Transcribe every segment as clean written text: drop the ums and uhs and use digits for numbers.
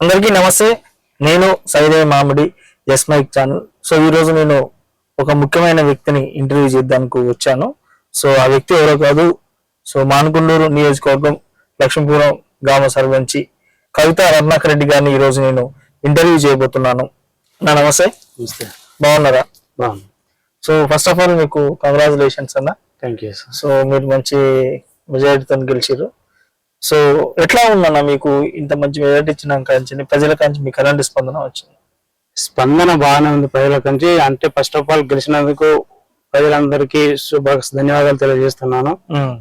అందరికీ నమస్తే. నేను సైదే మామిడి ఎస్ మైక్ ఛానల్. సో ఈ రోజు నేను ఒక ముఖ్యమైన వ్యక్తిని ఇంటర్వ్యూ చేద్దానికి వచ్చాను. సో ఆ వ్యక్తి ఎవరో కాదు, సో మానకొండూరు నియోజకవర్గం లక్ష్మీపురం గ్రామ సర్పంచి కవిత రత్నాకర్ రెడ్డి గారిని ఈ రోజు నేను ఇంటర్వ్యూ చేయబోతున్నాను. నమస్తే. బాగున్నారా? సో ఫస్ట్ ఆఫ్ ఆల్ మీకు కంగ్రాచులేషన్స్ అన్న. Thank you. సో మీరు మంచి మెజారిటీతో గెలిచారు. సో ఎట్లా ఉందన్న మీకు ఇంత మంచి మెజారిటీ ఇచ్చినాక ప్రజల కంచి మీకు ఎలాంటి స్పందన వచ్చింది? స్పందన బాగానే ఉంది ప్రజల కంచి. అంటే ఫస్ట్ ఆఫ్ ఆల్ గెలిచినందుకు ప్రజలందరికీ ధన్యవాదాలు తెలియజేస్తున్నాను.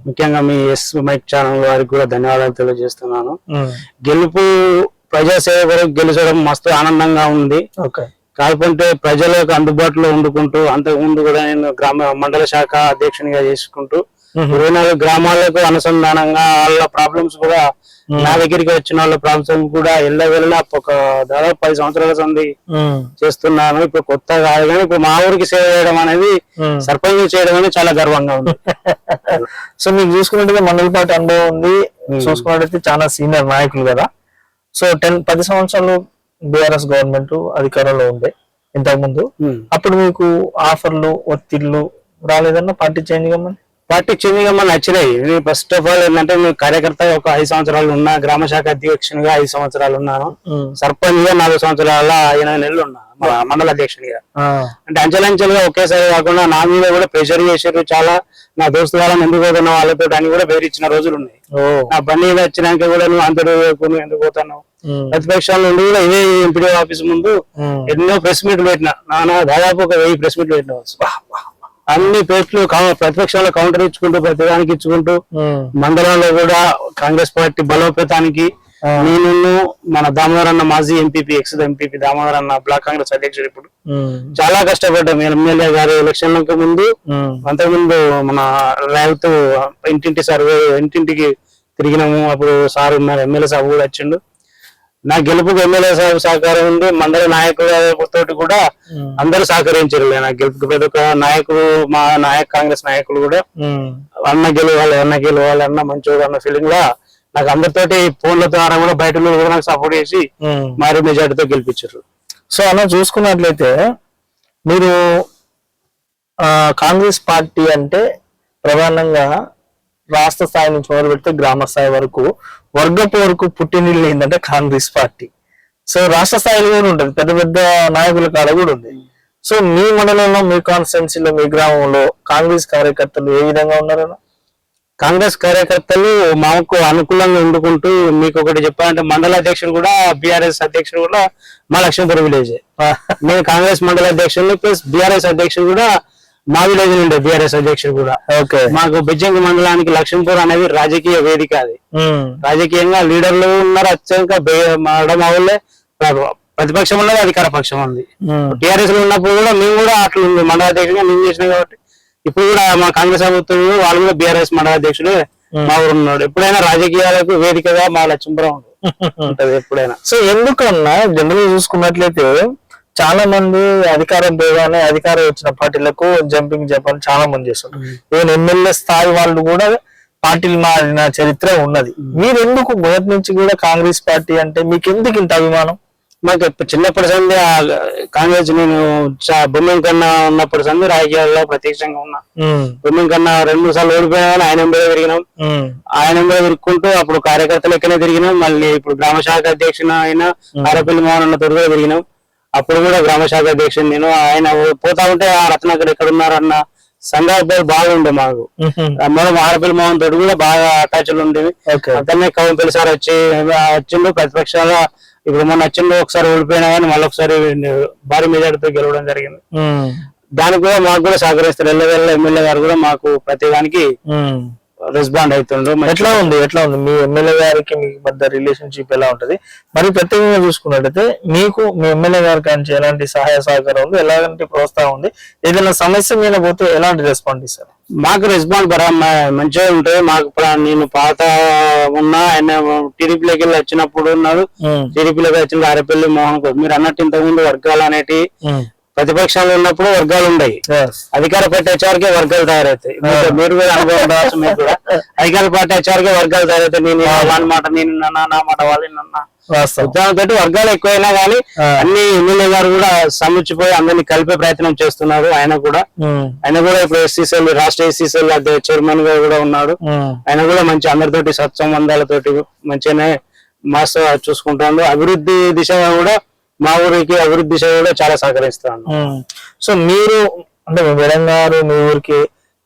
ముఖ్యంగా మీ ఎస్ మైక్ ఛానల్ వారికి కూడా ధన్యవాదాలు తెలియజేస్తున్నాను. గెలుపు ప్రజాసేవ కొరకు గెలిచడం మస్తు ఆనందంగా ఉంది. కాకపోతే ప్రజలకు అందుబాటులో ఉండుకుంటూ అంతకుముందు కూడా నేను మండల శాఖ అధ్యక్షునిగా చేసుకుంటూ 24 గ్రామాలకు అనుసంధానంగా వాళ్ళ ప్రాబ్లమ్స్ కూడా నా దగ్గరికి వచ్చిన వాళ్ళ ప్రాబ్లమ్స్ కూడా వెళ్ళ ఒక దాదాపు 10 సంవత్సరాల సంది చేస్తున్నాను. ఇప్పుడు కొత్త కాదు కానీ ఇప్పుడు మా ఊరికి సేవ చేయడం అనేది సర్పంచ్ చేయడం అనేది చాలా గర్వంగా ఉంది. సో మీకు చూసుకున్నట్టుగా మండల పార్టీ అనుభవం ఉంది, చూసుకున్నట్టయితే చాలా సీనియర్ నాయకులు కదా. సో 10 సంవత్సరాలు బీఆర్ఎస్ గవర్నమెంట్ అధికారంలో ఉండే ఇంతకు ముందు. అప్పుడు మీకు ఆఫర్లు ఒత్తిళ్లు రాలేదన్న పార్టీ చేంజ్ కమ్మని? పార్టీ చేంజ్ కమ్మని నచ్చినాయి. ఫస్ట్ ఆఫ్ ఆల్ ఏంటంటే నేను కార్యకర్త ఒక 5 సంవత్సరాలు ఉన్నా, గ్రామ శాఖ అధ్యక్షునిగా 5 సంవత్సరాలు ఉన్నాను, సర్పంచ్ గా 4 సంవత్సరాల 8 నెలలు ఉన్నా మండల అధ్యక్షునిగా. అంటే అంచెలంచెలుగా ఒకేసారి కాకుండా నా మీద కూడా ప్రెషర్ చేశారు చాలా. నా దోస్తు వాళ్ళని ఎందుకు పోతున్నావు వాళ్ళతో అని కూడా బెదిరించిన రోజులు ఉన్నాయి. నా బండి మీద వచ్చినాక కూడా నువ్వు అంతడు ఎందుకు పోతున్నావు, ప్రతిపక్షాల నుండి కూడా ఇదే ఎంపీడీ ఆఫీస్ ముందు ఎన్నో ప్రెస్ మీట్లు పెట్టినా. దాదాపు ఒక 1000 ప్రెస్ మీట్లు పెట్టిన అన్ని పేట్లు ప్రతిపక్షాలు కౌంటర్ ఇచ్చుకుంటూ ప్రతిదానికి ఇచ్చుకుంటూ మండలంలో కూడా కాంగ్రెస్ పార్టీ బలోపేతానికి నేను మన దామోదర్ అన్న మాజీ ఎంపీపీ ఎక్స్ ఎంపీపీ దామోదర్ అన్న బ్లాక్ కాంగ్రెస్ అధ్యక్షుడు ఇప్పుడు చాలా కష్టపడ్డాం. ఎమ్మెల్యే గారు ఎలక్షన్లకు ముందు అంతకుముందు మన రైతు ఇంటింటి సర్వే ఇంటింటికి తిరిగినాము. అప్పుడు సార్ ఉన్నారు, ఎమ్మెల్యే సాబ్ కూడా వచ్చిండు. నా గెలుపుకు ఎమ్మెల్యే సాబ్ సహకారం ఉంది, మండల నాయకులతో కూడా అందరూ సహకరించారు. నా గెలుపుకి ప్రతి ఒక్క నాయకుడు, మా కాంగ్రెస్ నాయకులు కూడా అన్న గెలవాలి అన్న మంచోడు అన్న ఫీలింగ్ లా నాకు అందరితోటి ఫోన్ల ద్వారా కూడా బయట కూడా నాకు సపోర్ట్ చేసి మరి మెజార్టీతో గెలిపించారు. సో అలా చూసుకున్నట్లయితే మీరు కాంగ్రెస్ పార్టీ అంటే ప్రధానంగా రాష్ట్ర స్థాయి నుంచి మొదలు పెడితే గ్రామ స్థాయి వరకు వర్గపు వరకు పుట్టినిల్లు ఏంటంటే కాంగ్రెస్ పార్టీ. సో రాష్ట్ర స్థాయిలో కూడా ఉంటుంది, పెద్ద పెద్ద నాయకుల కాడ కూడా ఉంది. సో మీ మండలంలో, మీ కాన్స్టిట్యున్సీలో, మీ గ్రామంలో కాంగ్రెస్ కార్యకర్తలు ఏ విధంగా ఉన్నారన్న? కాంగ్రెస్ కార్యకర్తలు మాకు అనుకూలంగా వండుకుంటూ మీకు ఒకటి చెప్పాలంటే మండల అధ్యక్షుడు కూడా బీఆర్ఎస్ అధ్యక్షుడు కూడా మా లక్ష్మీపురం విలేజ్. నేను కాంగ్రెస్ మండల అధ్యక్షుడు ప్లస్ బీఆర్ఎస్ అధ్యక్షుడు కూడా మా విలేజ్ ఉండే బీఆర్ఎస్ అధ్యక్షుడు కూడా. మాకు బెజ్జంగి మండలానికి లక్ష్మీపురం అనేది రాజకీయ వేదిక. అది రాజకీయంగా లీడర్లు ఉన్నారు, అత్యంత మా వాళ్ళే ప్రతిపక్షం ఉన్నది, అధికార పక్షం ఉంది. టీఆర్ఎస్ లో ఉన్నప్పుడు కూడా మేము కూడా అట్లా మండల అధ్యక్షుడిగా మేము చేసినాం కాబట్టి ఇప్పుడు కూడా మా కాంగ్రెస్ ప్రభుత్వం వాళ్ళు కూడా బీఆర్ఎస్ మండల అధ్యక్షుడు మా ఊరు ఉన్నాడు. ఎప్పుడైనా రాజకీయాలకు వేదికగా మా లక్ష్మీపురం ఉంటది ఎప్పుడైనా. సో ఎందుకన్నా జనరల్ చూసుకున్నట్లయితే చాలా మంది అధికారం పోగానే అధికారం వచ్చిన పార్టీలకు జంపింగ్ చెప్పని చాలా మంది చేస్తున్నారు. ఈవెన్ ఎమ్మెల్యే స్థాయి వాళ్ళు కూడా పార్టీలు మారిన చరిత్ర ఉన్నది. మీరు ఎందుకు మొదటి నుంచి కూడా కాంగ్రెస్ పార్టీ అంటే మీకు ఎందుకు ఇంత అభిమానం? మాకు చిన్నప్పటి సంది కాంగ్రెస్, నేను బొమ్మ కన్నా ఉన్నప్పటి సంది రాజకీయాల్లో ప్రత్యక్షంగా ఉన్నా. బొమ్మ కన్నా 2 సార్లు ఓడిపోయినా కానీ ఆయన ఎంబడే తిరిగినాం. ఆయన ఎంబడే తిరుగుకుంటూ అప్పుడు కార్యకర్తలు ఎక్కడే తిరిగినాం. మళ్ళీ ఇప్పుడు గ్రామ శాఖ అధ్యక్షుడు అయినా ఆరపల్లి మోహన్ అన్న తొడుగా తిరిగినాం. అప్పుడు కూడా గ్రామ శాఖ అధ్యక్షుడు నేను. ఆయన పోతా ఉంటే ఆ రత్నాకర్ ఎక్కడ ఉన్నారన్న సందర్భాలు బాగుండే మాకు. మనం ఆరపల్లి మోహన్ తోటి కూడా బాగా అటాచ్లు ఉండేవి. అతన్నే కవంపల్లి సార్ వచ్చిండు ప్రతిపక్షాల. ఇప్పుడు మొన్న వచ్చిండు, ఒకసారి ఓడిపోయినా కానీ మళ్ళీ ఒకసారి భారీ మెజార్టీతో గెలవడం జరిగింది. దానికి కూడా మాకు కూడా సహకరిస్తారు. ఎమ్మెల్యే గారు కూడా మాకు ప్రతి దానికి రెస్పాండ్ అవుతుండ్రు. ఎట్లా ఉంది మీ ఎమ్మెల్యే గారికి మీ మధ్య రిలేషన్షిప్ ఎలా ఉంటది? మరి ప్రత్యేకంగా చూసుకున్నట్టయితే మీకు మీ ఎమ్మెల్యే గారికి నుంచి ఎలాంటి సహాయ సహకారం ఉంది, ఎలాంటి ప్రోత్సాహం ఉంది? ఏదైనా సమస్య మీద పోతే ఎలాంటి రెస్పాండ్ ఇస్తారు? మాకు రెస్పాన్స్ మంచిగా ఉంటుంది. మాకు నేను పాత ఉన్నా ఆయన టీడీపీలోకి వెళ్ళి వచ్చినప్పుడు ఉన్నారు. టీడీపీలోకి వచ్చిన ఆరపల్లి మోహన్ మీరు అన్నట్టు ఇంతకుముందు వర్గాలు అనేటి ప్రతిపక్షంలో ఉన్నప్పుడు వర్గాలు ఉన్నాయి, అధికార పార్టీ వచ్చేవారికి వర్గాలు తయారవుతాయి. మీరు కూడా అనుభవం రావచ్చు మీకు కూడా. అధికార పార్టీ వచ్చేవారికి వర్గాలు తయారవుతాయి. నేను వాళ్ళ మాట నేను నా మాట వాళ్ళ ఉద్యోగంతో వర్గాలు ఎక్కువైనా కానీ అన్ని ఎమ్మెల్యే గారు కూడా సముచిపోయి అందరినీ కలిపే ప్రయత్నం చేస్తున్నారు. ఆయన కూడా ఇప్పుడు ఎస్సీసీఎల్ రాష్ట్ర ఎస్సీసీఎల్ చైర్మన్ గా కూడా ఉన్నాడు. ఆయన కూడా మంచి అందరితోటి సత్సంబంధాలతోటి మంచిగానే మాస్ చూసుకుంటాడు. అభివృద్ధి దిశగా కూడా మా ఊరికి అభివృద్ధి దిశ కూడా చాలా సహకరిస్తాను. సో మీరు అంటే మేడం గారు మీ ఊరికి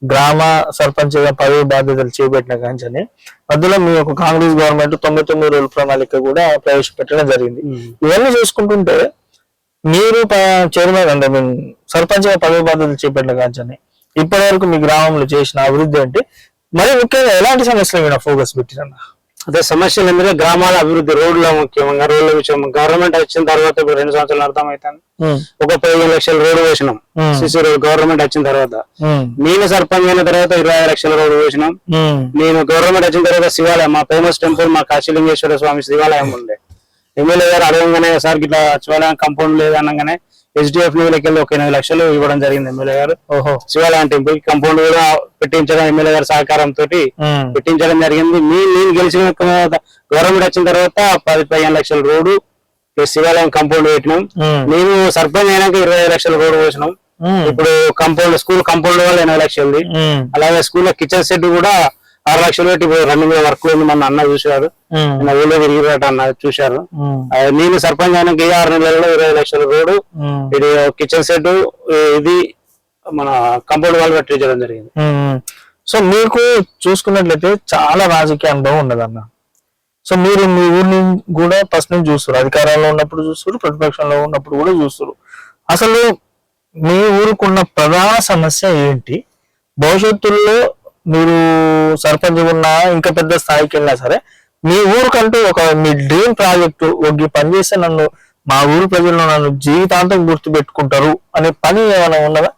గ్రామ సర్పంచ్ గా పదవి బాధ్యతలు చేపట్టిన కాంచని మధ్యలో మీ యొక్క కాంగ్రెస్ గవర్నమెంట్ 99 రోజుల ప్రణాళిక కూడా ప్రవేశపెట్టడం జరిగింది. ఇవన్నీ చూసుకుంటుంటే మీరు చైర్మన్ అంటే సర్పంచ్ గా పదవి బాధ్యతలు చేపట్టిన కాంచని ఇప్పటి వరకు మీ గ్రామంలో చేసిన అభివృద్ధి అంటే మరి ముఖ్యంగా ఎలాంటి సమస్యల మీద ఫోకస్ పెట్టిరన్న? అదే సమస్యలు ఎందుకంటే గ్రామాల అభివృద్ధి, రోడ్ల ముఖ్యంగా రోడ్ల విషయం. గవర్నమెంట్ వచ్చిన తర్వాత ఇప్పుడు 2 సంవత్సరాలు అర్థమవుతాను. ఒక 15 లక్షల రోడ్డు వేసినాం సిసి రోడ్ గవర్నమెంట్ వచ్చిన తర్వాత. నేను సర్పంచ్ అయిన తర్వాత 25 లక్షల రోడ్డు వేసినాం. నేను గవర్నమెంట్ వచ్చిన తర్వాత శివాలయం, మా ఫేమస్ టెంపుల్ మా కాశీలింగేశ్వర స్వామి శివాలయం ఉండే. ఎమ్మెల్యే గారు అడగంగానే సార్ ఇట్లా శివాలయం కంపౌండ్ లేదు అనగానే SDF నిధులకి వెళ్ళి 8 లక్షలు ఇవ్వడం జరిగింది ఎమ్మెల్యే గారు. శివాలయం టెంపుల్ కంపౌండ్ కూడా పెట్టించడం ఎమ్మెల్యే గారి సహకారంతో పెట్టించడం జరిగింది. నేను గెలిచిన గవర్నమెంట్ వచ్చిన తర్వాత 10-15 లక్షల రోడ్డు శివాలయం కంపౌండ్ పెట్టినాం. నేను సర్పంచ్ అయినాక 25 లక్షల రోడ్డు పోసినాం. ఇప్పుడు కంపౌండ్ స్కూల్ కంపౌండ్ వల్ల 8 లక్షలది. అలాగే స్కూల్ లో కిచెన్ సెట్ కూడా 6 లక్షలు పెట్టి రన్నింగ్ వర్క్ ఉంది. మన అన్న చూశారు, ఊళ్ళో తిరిగినట్టు అన్న చూశారు. నేను సర్పంచ్ అయినాక 6 నెలల్లో 25 లక్షల రోడ్డు, ఇది కిచెన్ సెట్, ఇది మన కంపౌండ్ వాళ్ళు పెట్టించడం జరిగింది. సో మీకు చూసుకున్నట్లయితే చాలా రాజకీయ అనుభవం ఉన్నదన్న. సో మీరు మీ ఊరిని కూడా ఫస్ట్ నుంచి చూస్తారు, అధికారంలో ఉన్నప్పుడు చూస్తారు, ప్రతిపక్షంలో ఉన్నప్పుడు కూడా చూస్తారు. అసలు మీ ఊరుకున్న ప్రధాన సమస్య ఏంటి? భవిష్యత్తులో మీరు సర్పంచ్ ఉన్నా ఇంకా పెద్ద స్థాయికి వెళ్ళినా సరే మీ ఊరికంటూ ఒక మీ డ్రీమ్ ప్రాజెక్టు ఒక పని చేస్తే నన్ను మా ఊరు ప్రజలు నన్ను జీవితాంతం గుర్తు పెట్టుకుంటారు అనే పని ఏమైనా ఉన్నదా?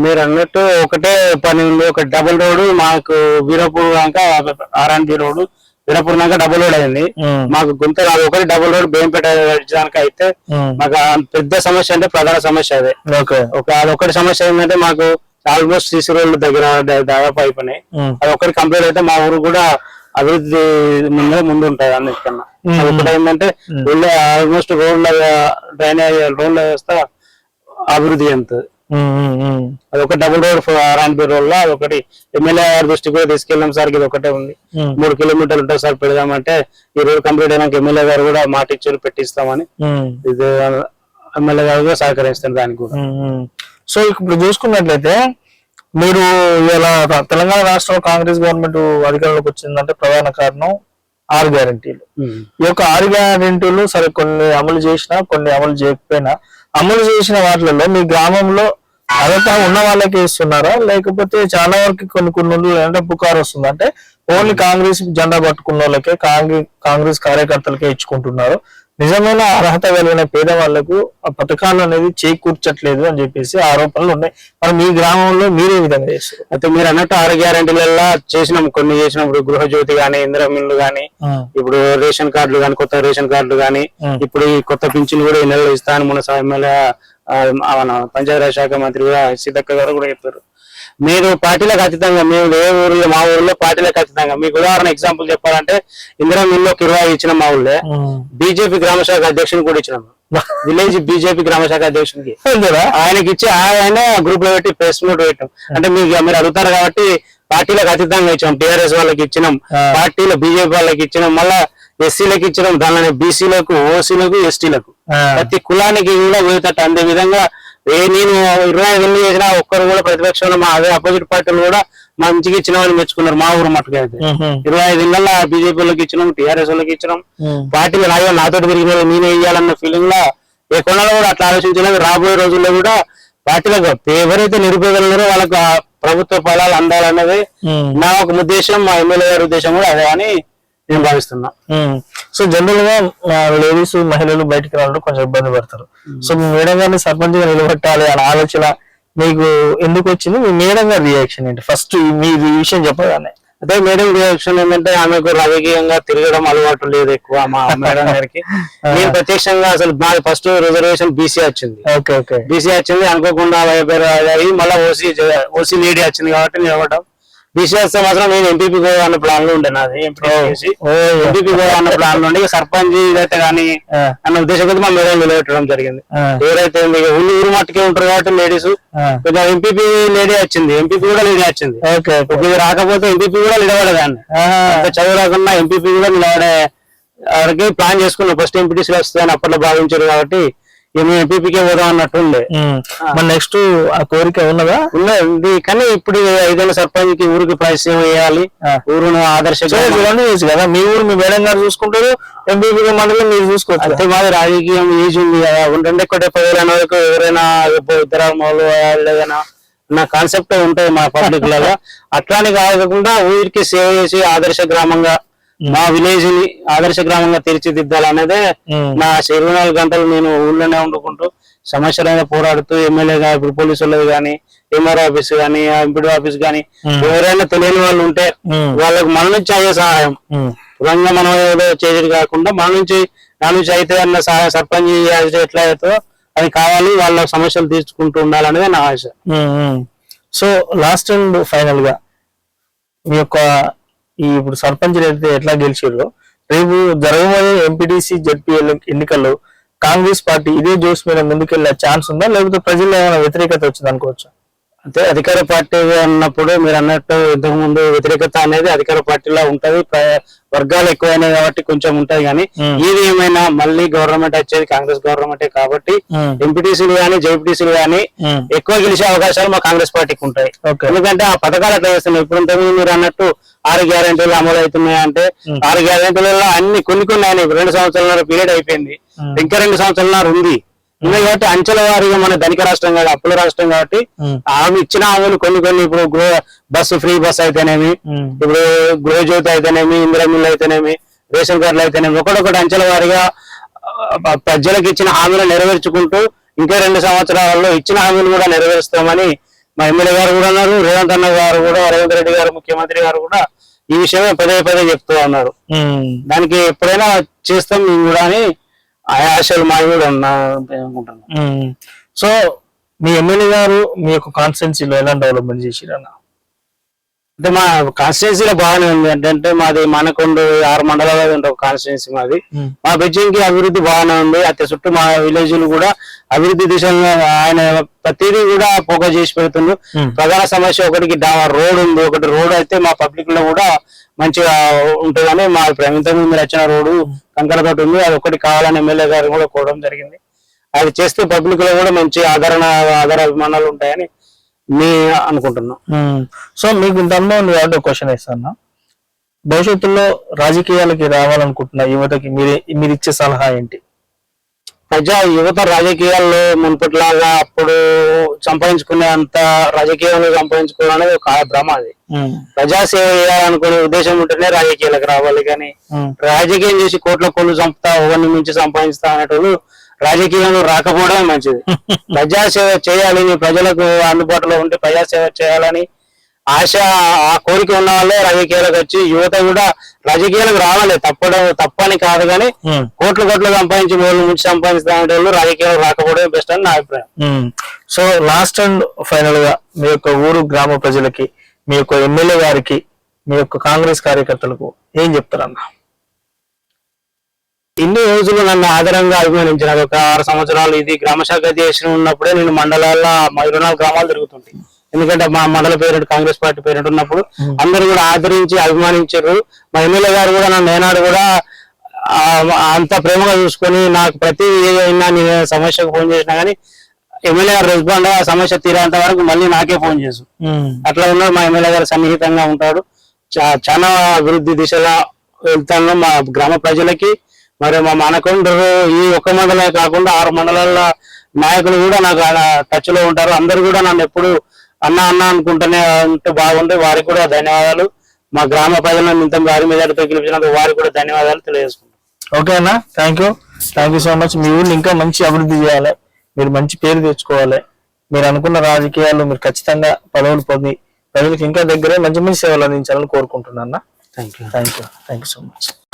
మీరు అన్నట్టు ఒకటే పని ఉంది. ఒక డబుల్ రోడ్ మాకు వీరపూర్ దాకా RNB రోడ్ వీరపూర్ దాకా డబుల్ రోడ్ అయింది. మాకు గుంత ఒకటి డబుల్ రోడ్ బేంపేట దానికి అయితే మాకు పెద్ద సమస్య అంటే ప్రధాన సమస్య అదే. అదొకటి సమస్య ఏంటంటే మాకు ఆల్మోస్ట్ సిసి రోడ్లు దగ్గర దాదాపు అయిపోయినాయి. అది ఒకటి కంప్లీట్ అయితే మా ఊరు కూడా అభివృద్ధి ముందు ఉంటాయి అన్నిటికన్నా. ఒకటి ఏంటంటే ఆల్మోస్ట్ రోడ్ల డ్రైనేజ్ రోడ్ల వ్యవస్థ అభివృద్ధి చెందుతుంది. అదొక డబుల్ రోడ్ RNB రోడ్ లో అదొకటి ఎమ్మెల్యే గారి దృష్టికి కూడా తీసుకెళ్ళాం సార్. ఇది ఒకటే ఉంది, 3 కిలోమీటర్లు ఉంటుంది సార్ పెడదామంటే ఈ రోడ్ కంప్లీట్ అయినాక ఎమ్మెల్యే గారు కూడా మాట ఇచ్చారు పెట్టిస్తామని. ఇది ఎమ్మెల్యే గారు కూడా సహకరిస్తారు దానికి కూడా. సో ఇప్పుడు చూసుకున్నట్లయితే మీరు ఇలా తెలంగాణ రాష్ట్రంలో కాంగ్రెస్ గవర్నమెంట్ అధికారంలోకి వచ్చిందంటే ప్రధాన కారణం 6 గ్యారెంటీలు. ఈ యొక్క 6 గ్యారెంటీలు సరే కొన్ని అమలు చేసినా కొన్ని అమలు చేయకపోయినా అమలు చేసిన వాటిలలో మీ గ్రామంలో అర్హత ఉన్న వాళ్ళకే ఇస్తున్నారా, లేకపోతే చాలా వరకు కొన్ని ఏంటంటే పుకారు వస్తుంది అంటే ఓన్లీ కాంగ్రెస్ జెండా పట్టుకున్న వాళ్ళకే కాంగ్రెస్ కార్యకర్తలకే ఇచ్చుకుంటున్నారు, నిజమైన అర్హత కలిగిన పేదవాళ్లకు ఆ పథకాలు అనేది చేకూర్చట్లేదు అని చెప్పేసి ఆరోపణలు ఉన్నాయి. మరి మీ గ్రామంలో మీరే విధంగా చేస్తారు? అయితే మీరు అన్నట్టు 6 గ్యారెంటీలలో చేసినాం, కొన్ని చేసినాం. ఇప్పుడు గృహజ్యోతి గానీ, ఇందిరామిల్లు గానీ, ఇప్పుడు రేషన్ కార్డులు గానీ, కొత్త రేషన్ కార్డులు గానీ, ఇప్పుడు ఈ కొత్త పింఛన్లు కూడా ఈ నెలలో ఇస్తాను మన ఎమ్మెల్యే పంచాయతీరాజ్ శాఖ మంత్రి కూడా సీతక్క గారు కూడా చెప్పారు. మీరు పార్టీలకు అతీతంగా మేము ఊర్లో మా ఊర్లో పార్టీలకు అతీతంగా మీకు ఉదాహరణ ఎగ్జాంపుల్ చెప్పాలంటే ఇందిరామిల్లు 20 ఇచ్చిన మా ఊళ్ళో బీజేపీ గ్రామ శాఖ అధ్యక్షుని కూడా ఇచ్చినాం. విలేజ్ బీజేపీ గ్రామ శాఖ అధ్యక్షునికి ఆయనకి ఇచ్చి ఆయన గ్రూప్ లో పెట్టి ప్రెస్ నోట్ పెట్టాం. అంటే మీరు అడుగుతారు కాబట్టి పార్టీలకు అతీతంగా ఇచ్చాం. టీఆర్ఎస్ వాళ్ళకి ఇచ్చినాం, పార్టీలో బీజేపీ వాళ్ళకి ఇచ్చినాం, మళ్ళా ఎస్సీలకు ఇచ్చినాం, దానిలోనే బీసీలకు, ఓసీలకు, ఎస్టీలకు ప్రతి కులానికి కూడా వేతట్టు అందే విధంగా నేను 25 చేసినా ఒక్కరు కూడా ప్రతిపక్షంలో మా అదే అపోజిట్ పార్టీలు కూడా మంచిగా ఇచ్చిన వాళ్ళు మెచ్చుకున్నారు. మా ఊరు మట్టుకు అయితే 25 ఇళ్లలో బీజేపీ వాళ్ళకి ఇచ్చినాం, టీఆర్ఎస్ వాళ్ళకి ఇచ్చినాం. పార్టీలు నాతో తిరిగిన నేనే ఇయ్యాలన్న ఫీలింగ్ లా ఏ కొనాలో కూడా అట్లా ఆలోచించలేదు. రాబోయే రోజుల్లో కూడా పార్టీలకు ఎవరైతే నిరుపేదలున్నారో వాళ్ళకి ప్రభుత్వ ఫలాలు అందాలన్నది నా ఒక ఉద్దేశం, మా ఎమ్మెల్యే గారి ఉద్దేశం కూడా అదే అని నేను భావిస్తున్నా. సో జనరల్ గా లేడీస్ మహిళలు బయటకు రావడం కొంచెం ఇబ్బంది పడతారు. సో మీ మేడం గారిని సర్పంచ్ గా నిలబెట్టాలి అనే ఆలోచన మీకు ఎందుకు వచ్చింది? మీ మేడం గారి రియాక్షన్ ఏంటి? ఫస్ట్ మీ విషయం చెప్పగానే అదే మేడం రియాక్షన్ ఏంటంటే ఆమెకు రాజకీయంగా తిరగడం అలవాటు లేదు ఎక్కువ మా మేడం గారికి. నేను ప్రత్యక్షంగా అసలు మాది ఫస్ట్ రిజర్వేషన్ బీసీ వచ్చింది. బీసీ వచ్చింది అనుకోకుండా మళ్ళీ ఓసీ లేడీ వచ్చింది కాబట్టి నిలబడ్డాం. బీసీ వస్తే మాత్రం నేను ఎంపీపీ అన్న ప్లాన్ లో ఉండే నాది. ఎంపీపీ అన్న ప్లాన్ నుండి సర్పంచ్ ఇదైతే కానీ అన్న ఉద్దేశంతో మా మేడం నిలబెట్టడం జరిగింది. ఎవరైతే ఊరు మట్టుకే ఉంటారు కాబట్టి లేడీస్ కొంచెం ఎంపీపీ లేడీ వచ్చింది, ఎంపీపీ కూడా లేడీ వచ్చింది. ఇది రాకపోతే ఎంపీపీ కూడా నిలబడేదాన్ని. చదువు రాకుండా ఎంపీపీ కూడా నిలబడే వరకు ప్లాన్ చేసుకున్నాం. ఫస్ట్ ఎంపీటీసీ వస్తుందని అప్పట్లో భావించారు కాబట్టి మేము ఎంపీపీకే పోదాం అన్నట్టు ఉండే. నెక్స్ట్ ఆ కోరిక ఉన్నదా? ఉన్నది కానీ ఇప్పుడు 5 ఏళ్ళ సర్పంచ్ కి ఊరికి పరిచయం వేయాలి, ఊరును ఆదర్శంగా కదా. మీ ఊరు మీ మేడం గారు చూసుకుంటారు, ఎంపీపీ మండలం మీరు చూసుకోవచ్చు. అంతే మాది రాజకీయం ఏజ్ ఉంది కదా, 270 అనే వరకు ఎవరైనా ఇద్దరు ఏదైనా నా కాన్సెప్ట్ ఉంటాయి మా పబ్లిక్ లాగా. అట్లానే కాకుండా ఊరికి సేవ చేసి ఆదర్శ గ్రామంగా మా విలేజ్ ని ఆదర్శ గ్రామంగా తీర్చిదిద్దాలనేదే నా 24 గంటలు నేను ఊళ్ళోనే వండుకుంటూ సమస్యలైనా పోరాడుతూ ఎమ్మెల్యేగా ఇప్పుడు పోలీసు వాళ్ళది కానీ, ఎంఆర్ ఆఫీస్ కానీ, ఎంపీడీ ఆఫీస్ కానీ ఎవరైనా తెలియని వాళ్ళు ఉంటే వాళ్ళకి మన నుంచి అయ్యే సహాయం విధంగా మనం ఏదో చేసేది కాకుండా మన నుంచి నా నుంచి అయితే అన్న సహాయం సర్పంచ్ ఎట్లా అవుతుందో అది కావాలి, వాళ్ళ సమస్యలు తీర్చుకుంటూ ఉండాలనేది నా ఆశ. సో లాస్ట్ అండ్ ఫైనల్ గా మీ యొక్క ఇప్పుడు సర్పంచ్ అయితే ఎట్లా గెలిచారో రేపు జరగబోయే ఎంపీటీసీ జడ్పీ ఎన్నికల్లో కాంగ్రెస్ పార్టీ ఇదే జోష్ మీద ముందుకెళ్లే ఛాన్స్ ఉందా, లేకపోతే ప్రజల్లో ఏమైనా వ్యతిరేకత వచ్చింది అనుకోవచ్చు? అంటే అధికార పార్టీ అన్నప్పుడు మీరు అన్నట్టు ఇంతకు ముందు వ్యతిరేకత అనేది అధికార పార్టీలో ఉంటది, వర్గాలు ఎక్కువైనాయి కాబట్టి కొంచెం ఉంటది. కానీ ఇది ఏమైనా మళ్ళీ గవర్నమెంట్ వచ్చేది కాంగ్రెస్ గవర్నమెంటే కాబట్టి ఎంపీటీసీలు కానీ జైపీటీసీలు కానీ ఎక్కువ గెలిచే అవకాశాలు మా కాంగ్రెస్ పార్టీకి ఉంటాయి. ఎందుకంటే ఆ పథకాలు అట్లా చేస్తున్నాయి. ఇప్పుడు మీరు అన్నట్టు 6 గ్యారెంటీలు అమలు అవుతున్నాయి అంటే 6 గ్యారెంటీలలో అన్ని కొన్ని అయినాయి. 2 సంవత్సరాల పీరియడ్ అయిపోయింది, ఇంకా 2 సంవత్సరాల ఉంది కాబట్టి అంచెల వారీగా మన ధనిక రాష్ట్రం కాదు అప్పుల రాష్ట్రం కాబట్టి ఆమె ఇచ్చిన హామీలు కొన్ని ఇప్పుడు బస్సు ఫ్రీ బస్ అయితేనేమి, ఇప్పుడు గృహజ్యోతి అయితేనేమి, ఇందిరా అయితేనేమి, రేషన్ కార్డులు అయితేనేమి ఒకటొకటి అంచెల వారీగా ప్రజలకు ఇచ్చిన హామీలు నెరవేర్చుకుంటూ ఇంకా 2 సంవత్సరాలలో ఇచ్చిన హామీలు కూడా నెరవేరుస్తామని మా ఎమ్మెల్యే గారు కూడా అన్నారు. రేవంత్ అన్న గారు కూడా, రేవంత్ రెడ్డి గారు ముఖ్యమంత్రి గారు కూడా ఈ విషయమే పదే చెప్తూ ఉన్నారు. దానికి ఎప్పుడైనా చేస్తాం మేము కూడా అని ఆశలు మావి కూడా అనుకుంటున్నాను. సో మీ ఎమ్మెల్యే గారు మీ యొక్క కాన్స్టిట్యున్సీలో ఎలా డెవలప్మెంట్ చేసిరన్న? అంటే మా కాన్స్టిట్యున్సీలో బాగానే ఉంది. అంటే మాది మానకొండ 6 మండలాలు ఉంటాయి కాన్స్టిట్యున్సీ మాది. మా బ్రిడ్జింగ్ కి అభివృద్ధి బాగానే ఉంది. అతి చుట్టూ మా విలేజ్లు కూడా అభివృద్ధి దిశలో ఆయన ప్రతిదీ కూడా ఫోకస్ చేసి పెడుతుండ్రు. ప్రధాన సమస్య ఒకటికి రోడ్ ఉంది, ఒకటి రోడ్ అయితే మా పబ్లిక్ లో కూడా మంచిగా ఉంటుందని మా అభిప్రాయం. ఇంతకుముందు రచన రోడ్డు కంకరతోటి ఉంది, అది ఒకటి కావాలని ఎమ్మెల్యే గారు కూడా కోవడం జరిగింది. అది చేస్తే పబ్లిక్ లో కూడా మంచి ఆదర అభిమానాలు ఉంటాయని అనుకుంటున్నాం. సో మీకు ఇంత అనుభవం కాబట్టి ఒక క్వశ్చన్ ఇస్తాను. భవిష్యత్తులో రాజకీయాలకి రావాలనుకుంటున్న యువతకి మీరు ఇచ్చే సలహా ఏంటి? యువత రాజకీయాల్లో మునుపటిలాగా అప్పుడు సంపాదించుకునే అంత రాజకీయాలు సంపాదించుకోవడం అనేది ఒక భ్రమ. అది ప్రజాసేవ చేయాలనుకునే ఉద్దేశం ఉంటేనే రాజకీయాలకు రావాలి. కానీ రాజకీయం చేసి కోట్లు చంపుతా ఒకరిని మించి సంపాదిస్తా అనేటోళ్ళు రాజకీయంలో రాకపోవడమే మంచిది. ప్రజాసేవ చేయాలి, ప్రజలకు అందుబాటులో ఉండి ప్రజాసేవ చేయాలని ఆశ ఆ కోరిక ఉన్న వాళ్ళే రాజకీయాలకు వచ్చి యువత కూడా రాజకీయాలకు రావాలి. తప్పని కాదు కానీ కోట్లు సంపాదించి వాళ్ళు ముందు సంపాదిస్తా వాళ్ళు రాజకీయాలు రాకపోవడం బెస్ట్ అని నా అభిప్రాయం. సో లాస్ట్ అండ్ ఫైనల్ గా మీ యొక్క ఊరు గ్రామ ప్రజలకి, మీ యొక్క ఎమ్మెల్యే గారికి, మీ యొక్క కాంగ్రెస్ కార్యకర్తలకు ఏం చెప్తారన్నా? ఇన్ని రోజులు నన్ను ఆదరంగా అభిమానించిన ఒక 6 సంవత్సరాలు ఇది గ్రామ శాఖ అధ్యక్షుడు ఉన్నప్పుడే నేను మండలాల్లో 24 గ్రామాలు తిరుగుతుంటాయి. ఎందుకంటే మా మండల పేరెంట్ కాంగ్రెస్ పార్టీ పేరెంట్ ఉన్నప్పుడు అందరూ కూడా ఆదరించి అభిమానించారు. మా ఎమ్మెల్యే గారు కూడా నన్ను ఏనాడు కూడా అంత ప్రేమగా చూసుకొని నాకు ప్రతి ఏదైనా నేను సమస్యకు ఫోన్ చేసినా గానీ ఎమ్మెల్యే గారు రెస్పాండ్ ఆ సమస్య తీరేంత వరకు మళ్ళీ నాకే ఫోన్ చేసు. అట్లా ఉన్నాడు మా ఎమ్మెల్యే గారు, సన్నిహితంగా ఉంటాడు. చాలా అభివృద్ధి దిశగా వెళ్తాను మా గ్రామ ప్రజలకి. మరి మా మానకొండరు ఈ ఒక్క మండలమే కాకుండా 6 మండలాల నాయకులు కూడా నాకు టచ్ లో ఉంటారు. అందరు కూడా నన్ను ఎప్పుడు అన్న అనుకుంటూనే ఉంటే బాగుంటే వారికి కూడా ధన్యవాదాలు. మా గ్రామ ప్రజలను ఇంత భారీ మెజార్టీతో గెలిపినందుకు వారికి కూడా ధన్యవాదాలు తెలియజేసుకుంటాం. ఓకే అన్న, థ్యాంక్ యూ సో మచ్. మీ ఊరిని ఇంకా మంచి అభివృద్ధి చేయాలి, మీరు మంచి పేరు తెచ్చుకోవాలి. మీరు అనుకున్న రాజకీయాల్లో మీరు ఖచ్చితంగా పదవులు పొంది ప్రజలకు ఇంకా దగ్గరే మంచి మంచి సేవలు అందించాలని కోరుకుంటున్నాను. Thank you. Thank you so much.